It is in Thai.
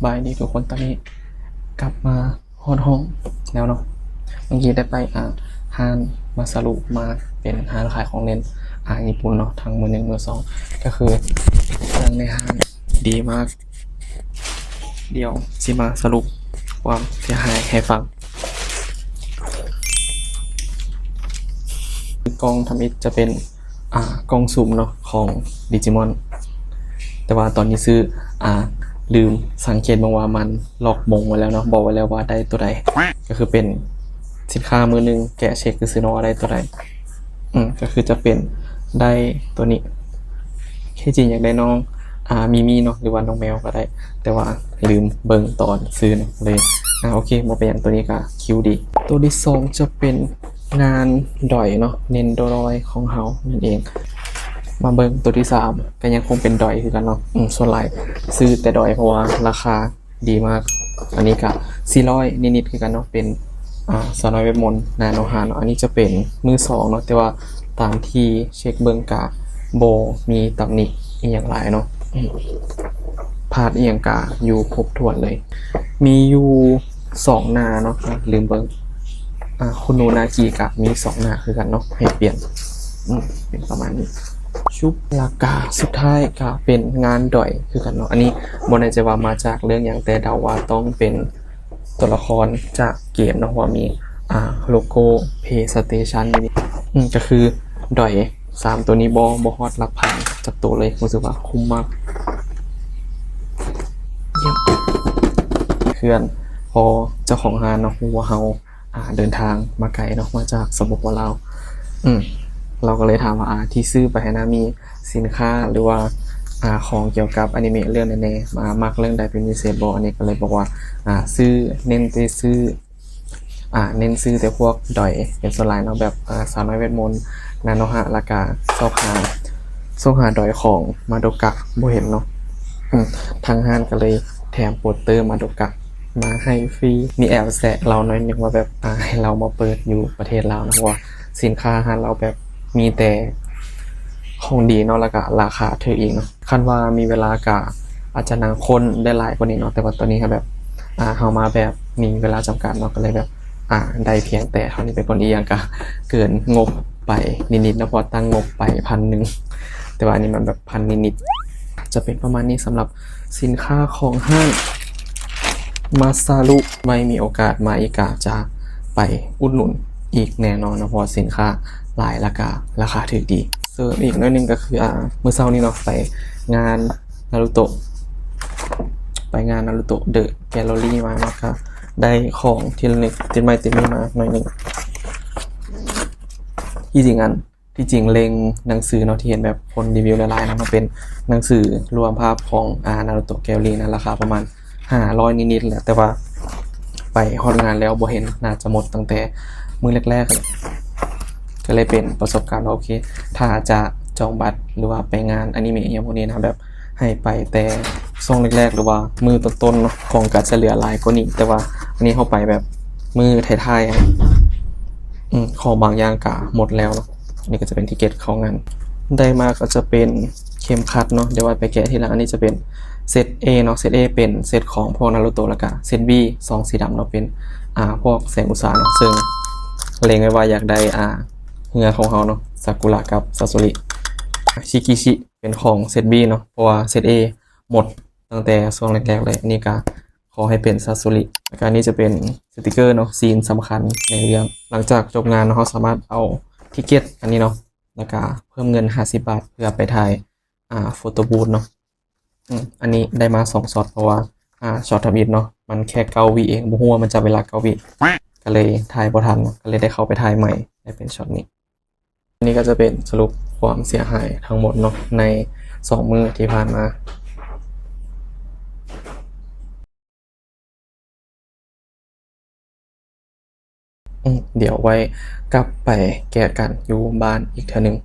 บายดีทุกคนตอนนี้กลับมาฮอดห้องแล้วเนาะเมื่อกี้ได้ไปห้างมาสรุปมาเป็นห้างขายของเล่นญี่ปุ่นเนาะทั้งมือหนึ่งมือสองก็คือเรื่องในห้างดีมากเดี๋ยวสิมาสรุปความเสียหายให้ฟังกล้องทำอิฐจะเป็นกล้องซูมเนาะของดิจิมอนแต่ว่าตอนนี้ซื้อลืมสังเกตมาว่ามันล็อกมงไว้แล้วเนาะบอกไว้แล้วว่าได้ตัวใดก็คือเป็นสินค้ามือหนึ่งแกะเช็คคือซื้อเนาะว่าได้ตัวใดก็คือจะเป็นได้ตัวนี้แค่จริงอยากได้น้องมีเนาะหรือว่าน้องแมวก็ได้ แต่ว่าลืมเบิ่งตอนซื้อเนาะเลยโอเคมาเป็นอย่างตัวนี้ก็คิวดีตัวที่สองจะเป็นงานดอยเนาะเน้นดอยของเฮานั่นเองมาเบิ่งตัวที่สามก็ยังคงเป็นดอยคือกันเนาะส่วนหลายซื้อแต่ดอยเพราะว่าราคาดีมากอันนี้ก็400นิดๆคือกันเนาะเป็นสาวน้อยเวทมนต์นาโนฮาเนาะอันนี้จะเป็นมือสองเนาะแต่ว่าตามที่เช็คเบิ่งกะโบมีตำหนิอีกอย่างหลายเนาะพาดอีกอย่างกะอยู่ครบถ้วนเลยมีอยู่2หน้าเนาะลืมเบิ่งคุณโนนากิกะมี2หน้าคือกันเนาะให้เปลี่ยนเป็นประมาณนี้ชุบราคาสุดท้ายก็เป็นงานดอยคือกันเนาะอันนี้บนในจะว่ามาจากเรื่องอย่างแต่เดาว่าต้องเป็นตัวละครจากเกมเนาะว่ามีโลโก้ PlayStation นี่ก็คือดอย3ตัวนี้บฮอดหลักพันจากตัวเลยรู้สึกว่าคุ้มมากเยี่ยมเพื่อนพอเจ้าของงานเนาะว่าเฮาเดินทางมาไกลเนาะมาจากสปปลาวเราก็เลยถามว่าที่ซื้อไปนะมีสินค้าหรือว่าของเกี่ยวกับอนิเมะเรื่องแน่ๆมักเรื่องใดเป็นพิเศษบ่อันนี้ก็เลยบอกว่าซื้อเน้นแต่ซื้อเน้นซื้อแต่พวกดอยเป็นส่วนหลายเนาะแบบสาวน้อยเวทมนต์นาโนฮะแล้วก็ซอกหาดอยของมาโดกะบ่เห็นเนาะทางห้างก็เลยแถมโปสเตอร์มาโดกะมาให้ฟรีมีแอบแซะเราหน่อยนึงว่าแบบให้เรามาเปิดอยู่ประเทศลาวนะว่าสินค้าห้างเราแบบมีแต่ของดีเนาะแล้วก็ราคาถูกอีกเนาะคันว่ามีเวลากะอาจจะนางคนได้หลายกว่านี้เนาะแต่ว่าตอนนี้ครับแบบเฮามาแบบมีเวลาจำกัดเนาะก็เลยแบบได้เพียงแต่เท่านี้เป็นคนอีกอย่างก็เกินงบไปนิดๆนะพอตั้งงบไป1,000แต่ว่าอันนี้มันแบบ1,000นิดๆจะเป็นประมาณนี้สำหรับสินค้าของห้างมาซารุไม่มีโอกาสมาอีกาจะไปอุดหนุนอีกแน่นอนนะเพราะสินค้าหลายราคาถูกดีเสริมอีกน้อยนึงก็คือเมื่อเช้านี้เนาะไปงานนารูโตะเดอะแกลเลอรี่มาเนาะครับได้ของที่ระลึกติดไม้ติดมือมาหน่อยนึงที่จริงเล็งหนังสือเนาะที่เห็นแบบคนรีวิวหลายๆนะมันเป็นหนังสือรวมภาพของนารูโตะแกลเลอรี่นะราคาประมาณ500นิดๆแหละแต่ว่าไปฮอดงานแล้วบ่เห็นน่าจะหมดตั้งแต่มื้อแรกๆเลยก็เลยเป็นประสบการณ์โอเคถ้าจะจองบัตรหรือว่าไปงานอนิเมะอย่างพวกนี้นะแบบให้ไปแต่ช่วงแรกๆหรือว่ามือต้นๆเนาะของก็จะเหลือหลายกว่านี้แต่ว่าอันนี้เข้าไปแบบมือท้ายๆของบางอย่างก็หมดแล้วเนาะนี่ก็จะเป็นทิเก็ตเข้างานได้มาก็จะเป็นเข็มขัดเนาะเดี๋ยวไว้ไปแกะทีหลังอันนี้จะเป็นเซต A เนาะเซต A เป็นเซตของพวกนารูโตะแล้วก็เซต B ซองสีดำเนาะเป็นพวกแสงอุตสาหะเนาะซึ่งเล็งไว้ว่าอยากได้เหือของเฮาเนาะซากุระกับซาซุริชิกิชิเป็นของเซต B เนาะเพราะว่าเซต A หมดตั้งแต่ช่วงแรกๆเลยนี่ก็ขอให้เป็นซาซุริแล้วก็นี้จะเป็นสติกเกอร์เนาะซีนสำคัญในเรื่องหลังจากจบงานเนาะเราสามารถเอาทิเก็ตอันนี้เนาะแล้วก็เพิ่มเงิน50 บาทเพื่อไปถ่ายโฟโต้บูธเนาะอันนี้ได้มา2ช็อตเพราะว่าช็อตทำอิฐเนาะมันแค่9 วิเองบ่ฮู้ว่ามันจะเวลา9 วิก็เลยถ่ายบ่ทันก็เลยได้เข้าไปถ่ายใหม่ได้เป็นช็อตนี้อันนี้ก็จะเป็นสรุปความเสียหายทั้งหมดเนาะใน2มื้อที่ผ่านมาเดี๋ยวไว้กลับไปแกะกันอยู่บ้านอีกเทื่อนึง